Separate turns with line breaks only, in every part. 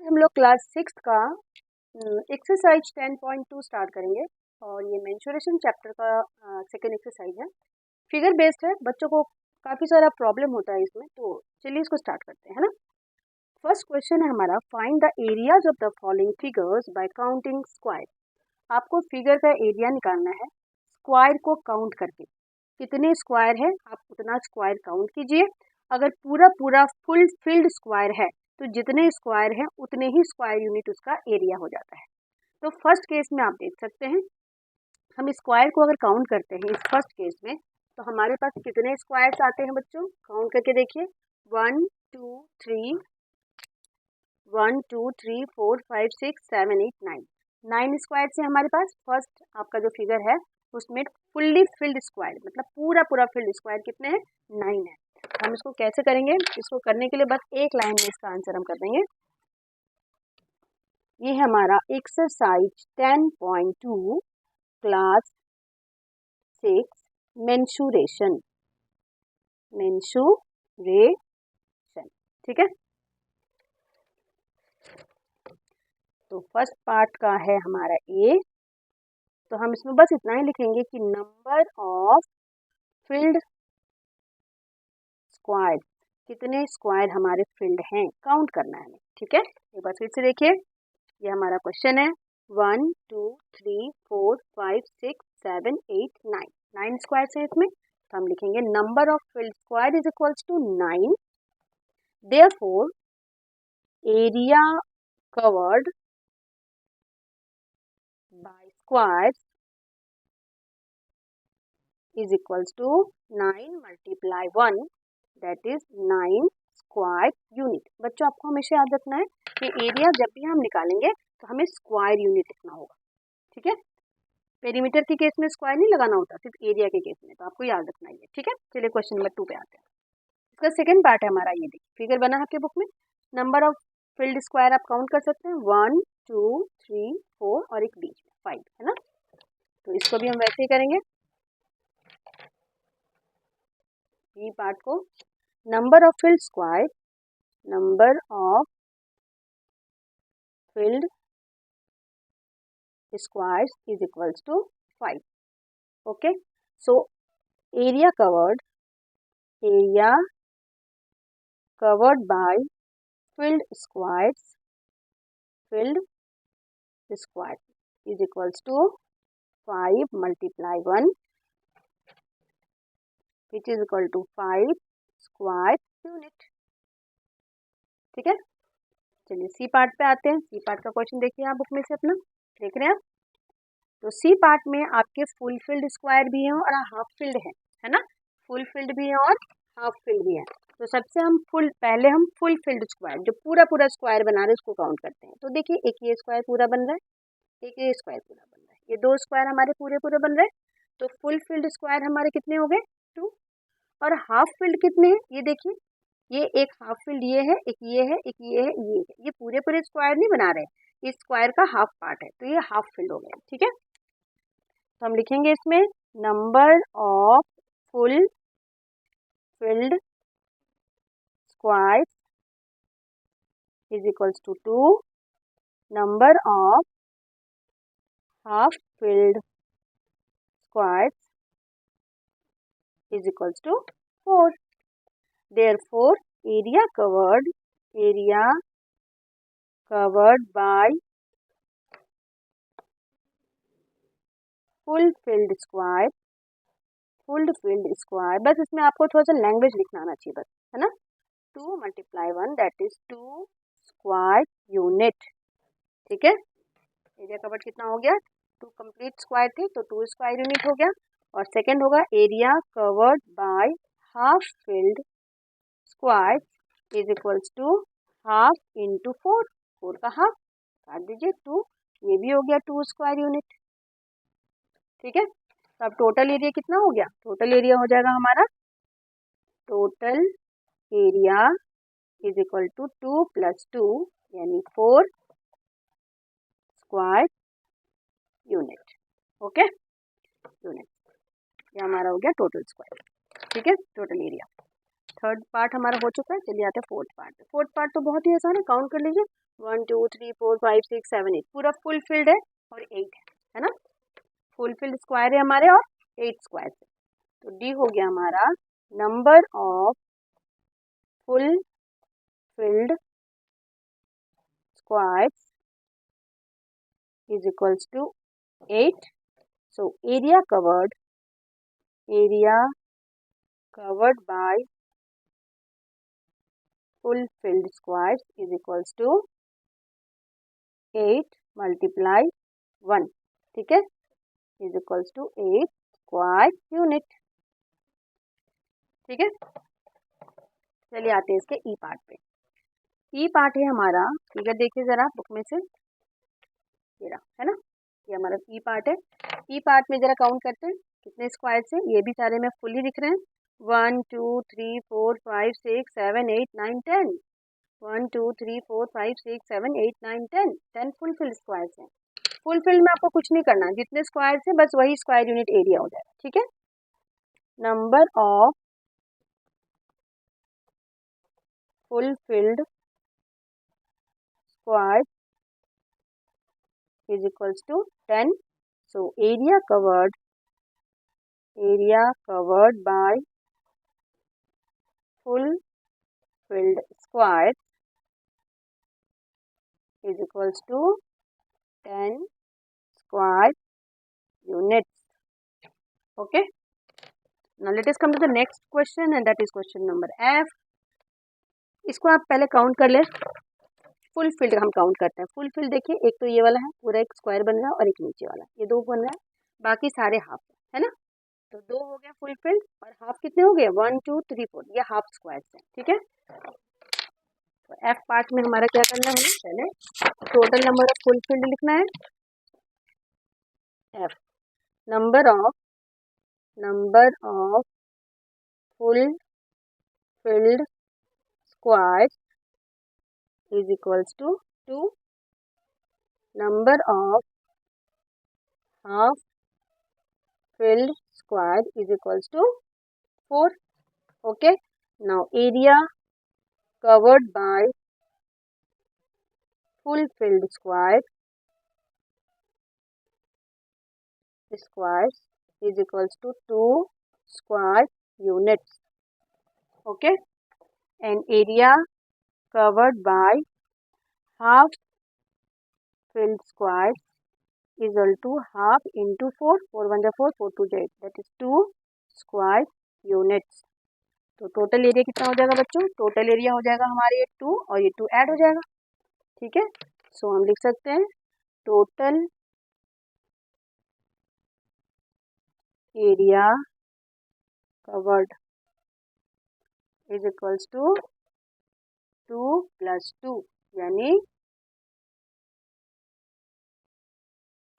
हम लोग क्लास 6 का एक्सरसाइज 10.2 स्टार्ट करेंगे और ये मेंस्ट्रुएशन चैप्टर का सेकेंड एक्सरसाइज है। फिगर बेस्ड है, बच्चों को काफ़ी सारा प्रॉब्लम होता है इसमें, तो चलिए इसको स्टार्ट करते हैं, है ना। फर्स्ट क्वेश्चन है हमारा, find the areas of the following figures bye counting square. आपको फिगर का एरिया निकालना है स्क्वायर को काउंट करके। कितने स्क्वायर है आप उतना स्क्वायर काउंट कीजिए। अगर पूरा पूरा फुल फिल्ड स्क्वायर है तो जितने स्क्वायर हैं उतने ही स्क्वायर यूनिट उसका एरिया हो जाता है। तो फर्स्ट केस में आप देख सकते हैं, हम स्क्वायर को अगर काउंट करते हैं इस फर्स्ट केस में तो हमारे पास कितने स्क्वायर्स आते हैं बच्चों, काउंट करके देखिए। 1 2 3 1 2 3 4 5 6 7 8 9 9 स्क्वायर से हमारे पास फर्स्ट आपका जो फिगर है उसमें फुल्ली फिल्ड स्क्वायर मतलब पूरा पूरा फिल्ड स्क्वायर कितने हैं, 9 है। हम इसको कैसे करेंगे, इसको करने के लिए बस एक लाइन में इसका आंसर हम कर देंगे। ये है हमारा एक्सरसाइज 10.2 क्लास 6 मेंस्ट्रुएशन। ठीक है, तो फर्स्ट पार्ट का है हमारा ए, तो हम इसमें बस इतना ही लिखेंगे कि नंबर ऑफ फिल्ड स्क्वायर, कितने स्क्वायर हमारे फिल्ड हैं काउंट करना है हमें। ठीक है, एक बार फिर से देखिए, ये हमारा क्वेश्चन है 1 2 3 4 5 6 7 8 9 9 स्क्वायर है इसमें, तो हम लिखेंगे number of filled square is equals to 9। Therefore area covered by squares is equals to 9 multiply 1 that is 9 square unit. बच्चों आपको हमेशा याद रखना है कि एरिया जब भी हम निकालेंगे तो हमें स्क्वायर यूनिट लिखना होगा। ठीक है, पेरीमीटर के केस में स्क्वायर नहीं लगाना होता, सिर्फ एरिया के केस में, तो आपको याद रखना है। ठीक है, चलिए क्वेश्चन नंबर 2 पे आते हैं। इसका सेकंड पार्ट है हमारा, ये देखिए फिगर बना है आपके बुक में। नंबर ऑफ फिल्ड स्क्वायर आप काउंट कर सकते हैं 1 2 3 4 और एक बीच में 5 है ना, तो इसको भी हम वैसे ही करेंगे। बी पार्ट को number of filled square, number of filled squares is equals to 5। Okay, so area covered by filled squares is equals to 5 multiply 1 which is equal to 5 square unit. ठीक है, चलिए सी पार्ट पे आते हैं। C part का question देखिए आप book में से अपना देख रहे हैं आप, तो सी पार्ट में आपके फुल फिल्ड स्क्वायर भी हैं और हाफ फिल्ड है ना, फुल फिल्ड भी है और हाफ फिल्ड भी है। तो सबसे हम पहले हम फुल फिल्ड स्क्वायर जो पूरा पूरा स्क्वायर बना रहे हैं उसको काउंट करते हैं। तो देखिए एक ये स्क्वायर पूरा बन रहा है, एक ये स्क्वायर पूरा बन रहा है, ये दो स्क्वायर हमारे पूरे पूरे बन रहे हैं। तो फुल फिल्ड स्क्वायर हमारे कितने हो गए 2, और हाफ फिल्ड कितने हैं ये देखिए, ये एक हाफ फील्ड ये है, एक ये है, एक ये है, ये पूरे पूरे स्क्वायर नहीं बना रहे, इस स्क्वायर का हाफ पार्ट है, तो ये हाफ फील्ड हो गया। ठीक है, तो हम लिखेंगे इसमें number of full filled square is equals to 2, number of half filled square is equals to 4। Therefore area covered by full filled square, बस इसमें आपको थोड़ा सा लैंग्वेज लिखना आना चाहिए बस, है ना। 2 multiply 1 that is 2 square unit. ठीक है, एरिया कवर्ड कितना हो गया, 2 कंप्लीट स्क्वायर थे तो 2 स्क्वायर यूनिट हो गया। और सेकंड होगा area covered by half filled square is equals to half into 4, 4 का हाफ काट दीजिए 2, ये भी हो गया 2 स्क्वायर यूनिट। ठीक है, तो अब टोटल एरिया कितना हो गया, टोटल एरिया हो जाएगा हमारा, total area is equal to 2 + 2 यानी 4 स्क्वायर यूनिट। ओके, यूनिट ये हमारा हो गया टोटल स्क्वायर। ठीक है, टोटल एरिया। थर्ड पार्ट हमारा हो चुका है। चलिए आते हैं फोर्थ पार्ट। फोर्थ पार्ट तो बहुत ही आसान है, काउंट कर लीजिए 1 2 3 4 5 6 7 8 पूरा फुल फिल्ड है और 8 है ना। फुल फिल्ड स्क्वायर है हमारे और 8 स्क्वायर है। तो डी हो गया हमारा number of full filled squares is equals to 8. So area covered by full filled squares is equals to 8 multiply 1, ठीक है, is equals to 8 square unit, ठीक है। चलिए आते हैं इसके ई पार्ट पे। ई पार्ट है हमारा, फिगर देखिए जरा बुक में से, ये रहा है ना, ये हमारा ई पार्ट है। ई पार्ट में जरा काउंट करते हैं कितने स्क्वायर से, ये भी सारे में फुल ही दिख रहे हैं 1 2 3 4 5 6 7 8 9 10 1 2 3 4 5 6 7 8 9 10 10 फुल फिल्ड स्क्वायर्स हैं। फुल फिल्ड में आपको कुछ नहीं करना, जितने स्क्वायर है बस वही स्क्वायर यूनिट एरिया हो जाएगा, ठीक है। Number of full filled square is equals to 10. So area covered by full filled square is equals to 10 square units. Okay. Now let us come to the next question and that is question number F. इसको आप पहले count कर ले। Full field हम count करते हैं। Full field देखिए, एक तो ये वाला है पूरा एक स्क्वायर बन रहा है और एक नीचे वाला, ये दो बन रहा है, बाकी सारे हाफ है ना। तो दो हो गया फुल फील्ड और हाफ कितने हो गए 1 2 3 4, ये हाफ स्क्वायर है, ठीक है। तो एफ पार्ट में हमारा क्या करना है, पहले total number of full field लिखना है। F number of full filled square is equals to 2. Number of half filled square is equals to 4. Okay. Now area covered by full filled square is equals to 2 square units. Okay. And area covered by half filled square is equal to half into 4, 4 1 4, 4 2 8, that is 2 square units. तो total area कितना हो जाएगा बच्चों, total area हो जाएगा हमारे ये 2 और ये 2 ऐड हो जाएगा, ठीक है। सो हम लिख सकते हैं total area covered is equals to 2 + 2 यानी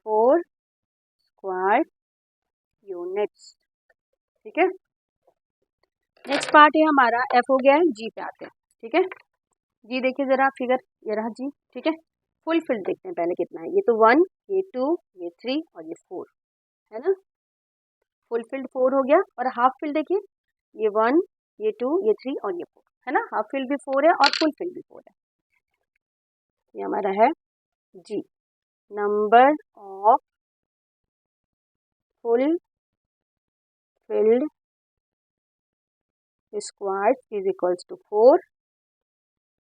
4 स्क्वायर यूनिट्स, ठीक है। नेक्स्ट पार्ट है हमारा एफ हो गया है, जी पे आते हैं, ठीक है। जी देखिए जरा फिगर, ये रहा जी, ठीक है। फुल फिल्ड देखते हैं पहले कितना है, ये तो 1 ये 2 ये 3 और ये 4 है ना। फुल फिल्ड 4 हो गया और हाफ फिल्ड देखिए, ये 1 ये 2 ये 3 और ये 4 है ना। हाफ फिल्ड भी 4 है और फुल फिल्ड भी 4 है। ये हमारा है जी, number of full filled squares is equals to 4.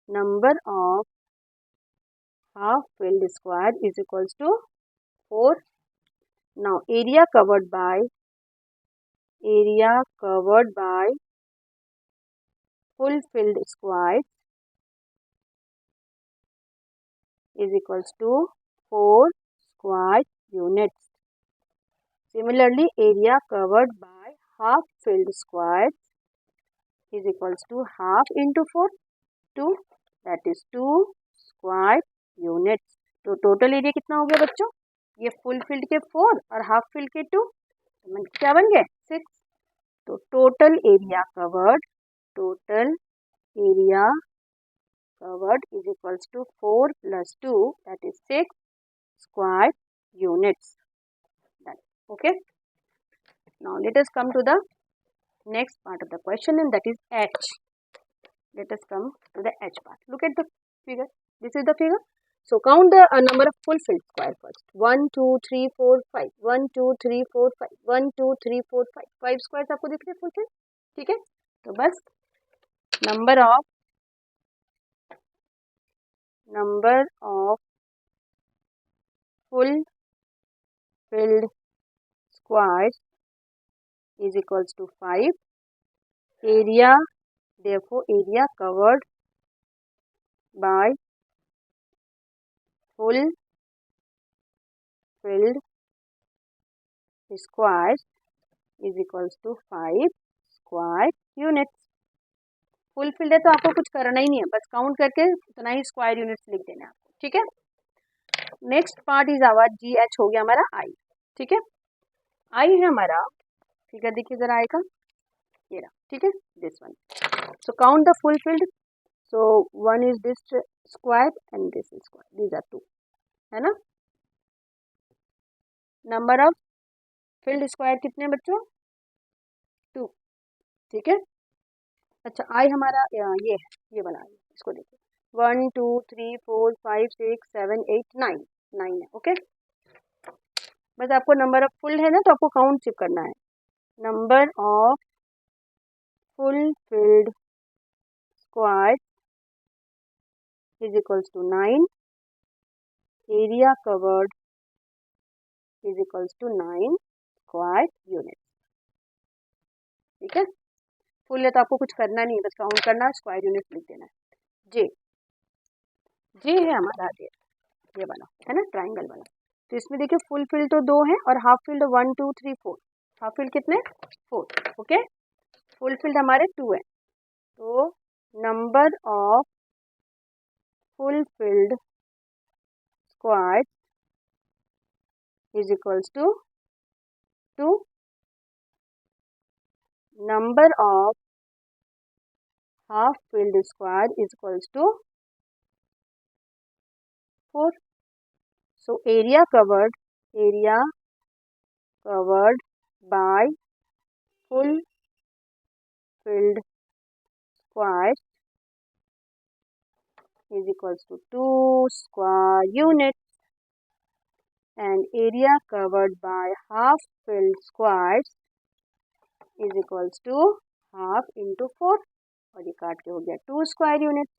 Number of half filled square is equals to 4. Now area covered by full filled square is equals to 4 square units. Similarly, area covered by half filled square is equals to half into 4 2, that is 2 square units. तो total area कितना हो गया बच्चों, ये full field के 4 और half field के 2, तो क्या बन गए 6। तो total area covered is equals to 4 + 2, that is 6 square units. Done. Okay. Now let us come to the next part of the question and that is H. let us come to the H part. Look at the figure. This is the figure. So count the number of fulfilled square first. 1 2 3 4 5 1 2 3 4 5 1 2 3 4 5 5 squares आपको दिख रहे हैं fulfil. ठीक है, तो बस number of fulfilled squares is equals to 5. Area, therefore area covered by fulfilled squares is equals to 5 square units. Fulfilled है तो आपको कुछ करना ही नहीं है, बस काउंट करके उतना ही स्क्वायर यूनिट्स लिख देना है आपको. ठीक है, next part is our GH हो गया हमारा आई. ठीक है, आई है हमारा फिगर, देखिए जरा आई का ये रहा. ठीक है, this one. So count the full filled. So one is this square and this is square, these are 2, है ना. नंबर ऑफ फिल्ड स्क्वायर कितने बच्चों? 2. ठीक है, अच्छा आई हमारा ये है, ये बना है, इसको देखिए 1 2 3 4 5 6 7 8 9 9 है. ओके, बस आपको नंबर ऑफ फुल है ना, तो आपको काउंट चेक करना है. Number of full filled square is equals to 9. Area covered is equals to 9 square unit. ठीक है, फुल है तो आपको कुछ करना नहीं है, बस काउंट करना, स्क्वायर यूनिट लिख देना है. जे है हमारा, ये वाला है ना, ट्राइंगल वाला. तो इसमें देखिए फुल फिल्ड तो 2 है और हाफ फिल्ड 1 2 3 4. हाफ फिल्ड कितने? 4. ओके, फुल फिल्ड हमारे 2 है. तो number of full filled square is equals to 2. Number of half filled square is equals to 4. So area covered by full filled square is equals to 2 square units, and area covered by half filled squares is equals to half into 4, और ये काट के हो गया 2 square units.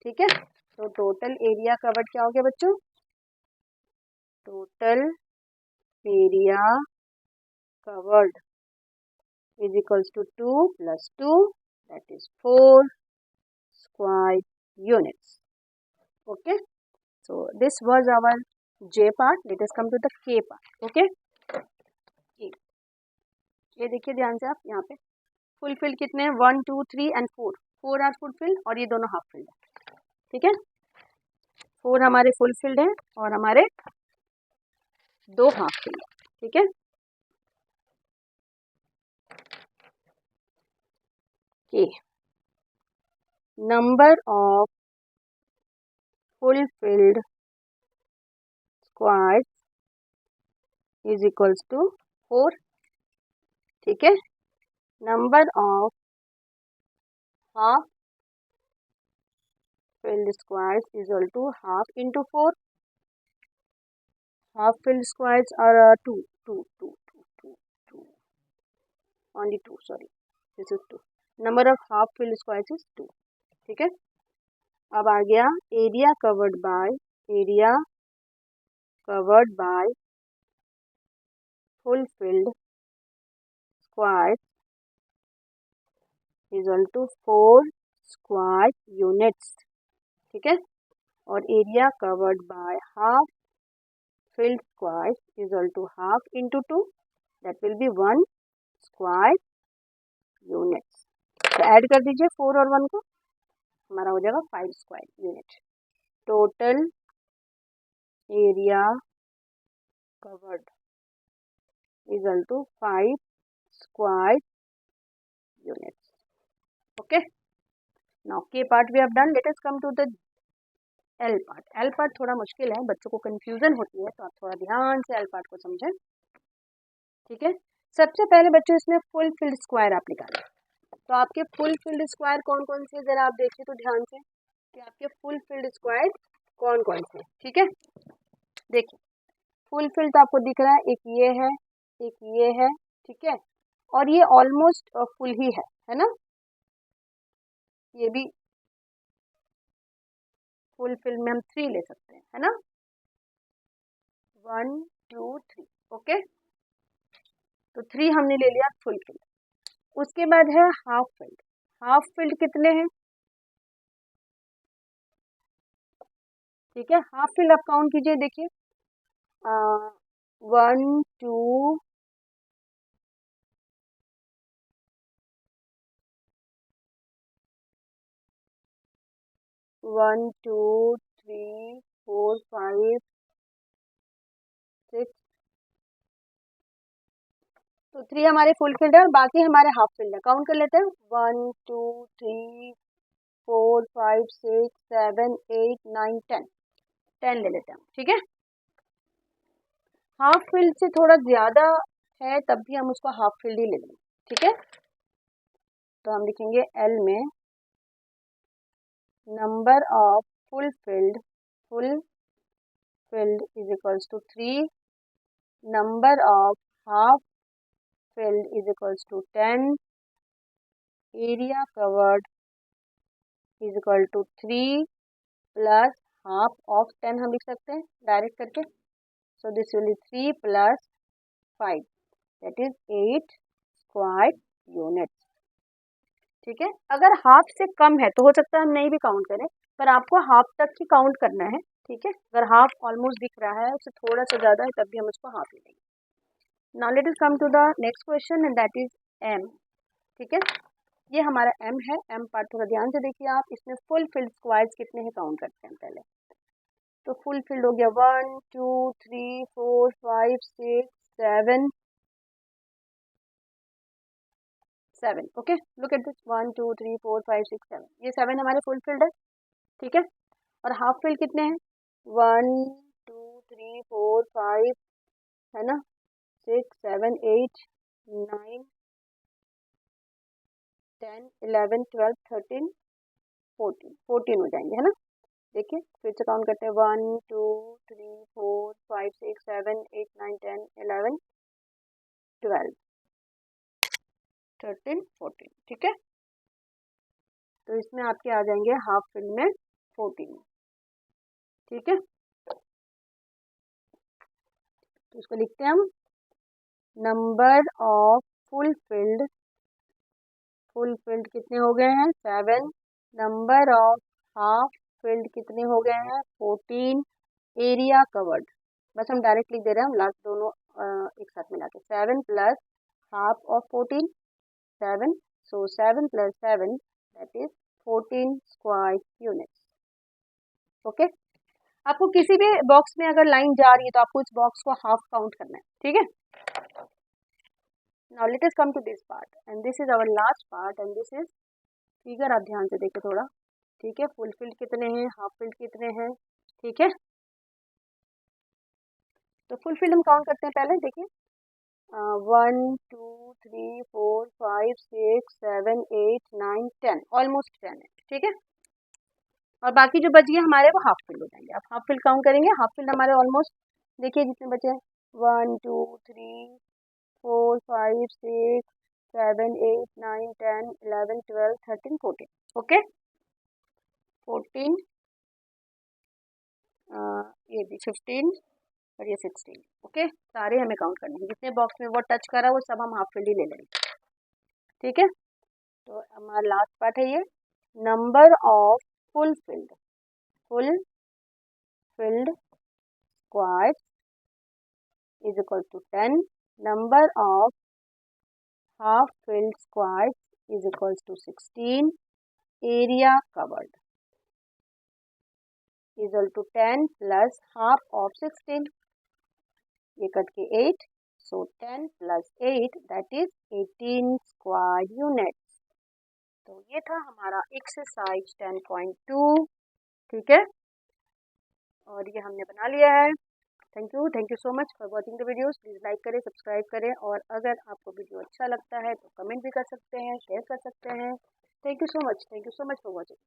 ठीक है, तो total area covered क्या हो गया बच्चों? Total area covered is equals to 2 + 2, that is 4 square units. Okay, so this was our J part. Let us come to the K part. Okay, ये देखिए ध्यान से आप, यहाँ पे फुलफिल्ड कितने हैं? 1 2 3 एंड 4. 4 आर फुलफिल्ड और ये दोनों हाफ फिल्ड है. ठीक है, 4 हमारे फुलफिल्ड हैं और हमारे 2 हाफ फिल्ड है. ठीक है, number of full filled squares is equals to 4. ठीक है, number of half filled squares is equal to half into 4. Half filled squares are 2. Only 2, sorry, this is 2. Number of half filled squares is 2. ठीक है, अब आ गया area covered by full filled square is equal to 4 square units. ठीक है, और area covered by half filled square is equal to half into 2, that will be 1 square units. तो add कर दीजिए 4 और 1 को, हमारा हो जाएगा 5 square unit. Total area covered is equal to 5 square units. Okay, now K part we have done. Let us come to the L part. L part थोड़ा मुश्किल है, बच्चों को कंफ्यूजन होती है, तो आप थोड़ा ध्यान से एल पार्ट को समझें. ठीक है, सबसे पहले बच्चों इसमें फुल फिल्ड स्क्वायर आप निकालें. तो आपके फुल फील्ड स्क्वायर कौन कौन से, जरा आप देखिए तो ध्यान से कि आपके फुल फील्ड स्क्वायर कौन कौन से, ठीक है। देखिए फुल फील्ड तो आपको दिख रहा है, एक ये है, एक ये है, ठीक है, और ये ऑलमोस्ट फुल ही है ना, ये भी फुल फील्ड में हम 3 ले सकते हैं, है ना, 1 2 3, ओके। तो 3 हमने ले लिया फुल फील्ड। उसके बाद है हाफ फील्ड। हाफ फील्ड कितने हैं, ठीक है, हाफ फील्ड आप काउंट कीजिए, देखिए 1 2 1 2 3 4 5 6, तो 3 हमारे फुल फील्ड है और बाकी हमारे हाफ फील्ड है। काउंट कर लेते हैं, 1 2 3 4 5 6 7 8 9 10, 10 ले लेते हैं, ठीक है। हाफ फील्ड से थोड़ा ज्यादा है तब भी हम उसको हाफ फील्ड ही ले लेंगे, ठीक है। तो हम लिखेंगे एल में number of full field is equals to 3, number of half filled is equals to 10, area covered is equal to 3 plus half of 10 हम लिख सकते हैं डायरेक्ट करके, so this will be 3 plus 5, that is 8 square units, ठीक है। अगर half से कम है तो हो सकता है हम नहीं भी काउंट करें, पर आपको हाफ तक ही काउंट करना है, ठीक है। अगर हाफ ऑलमोस्ट दिख रहा है, उससे थोड़ा सा ज़्यादा है, तब भी हम उसको हाफ लेंगे। Now let us come to the next question and that is M, ठीक है। ये हमारा एम है। एम पार्ट थोड़ा ध्यान से देखिए आप, इसमें फुल फील्ड स्क्वायर्स कितने हैं काउंट करते हैं पहले। तो फुल फील्ड हो गया 1 2 3 4 5 6 7 7, ओके। लुक एट दिस 1 2 3 4 5 6 7, ये 7 हमारे फुल फील्ड है, ठीक है। और हाफ फील्ड कितने हैं, 1 2 3 4 5, है ना, 6 7 8 9 10 11 12 13 14, 14 हो जाएंगे, है ना। देखिए फिर से काउंट करते हैं, 1 2 3 4 5 6 7 8 9 10 11 12 13 14, ठीक है। तो इसमें आपके आ जाएंगे हाफ फील्ड में 14, ठीक है। तो इसको लिखते हैं हम, नंबर ऑफ फुल फील्ड कितने हो गए हैं 7, नंबर ऑफ हाफ फील्ड कितने हो गए हैं 14, एरिया कवर्ड, बस हम डायरेक्ट लिख दे रहे हैं, हम लास्ट दोनों एक साथ मिला के, 7 plus half of 14 7, so 7 plus 7 that is 14 square units, okay. आपको किसी भी बॉक्स में अगर लाइन जा रही है तो आपको इस बॉक्स को हाफ काउंट करना है, ठीक है। Now let us come to this part and this is our last part and this is figure, आप ध्यान से देखिए थोड़ा, ठीक है। फुल फील्ड कितने हैं, हाफ फील्ड कितने हैं, ठीक है। तो फुल फील्ड हम काउंट करते हैं पहले, देखिए 1 2 3 4 5 6 7 8 9 10, ऑलमोस्ट 10 है, ठीक है। और बाकी जो बच गए हमारे वो हाफ फील्ड हो जाएंगे। आप हाफ फील्ड काउंट करेंगे, हाफ फील्ड हमारे ऑलमोस्ट देखिए जितने बचे हैं, 1 2 3 4 5 6 7 8 9 10 11 12 13 14, ओके। 14 ये भी 15 और ये 16, ओके। सारे हमें काउंट करने हैं, जितने बॉक्स में वो टच करा वो सब हम हाफ फील्ड ही ले लेंगे, ठीक है। तो हमारा लास्ट पार्ट है ये, number of full field squares is equal to 10, number of half filled squares is equal to 16, area covered is equal to 10 plus half of 16, ये कट के 8, so 10 plus 8 that is 18 square units। तो ये था हमारा exercise 10.2, ठीक है। और ये हमने बना लिया है। Thank you so much for watching the videos. Please like करें, सब्सक्राइब करें, और अगर आपको वीडियो अच्छा लगता है तो कमेंट भी कर सकते हैं, शेयर कर सकते हैं। Thank you so much for watching.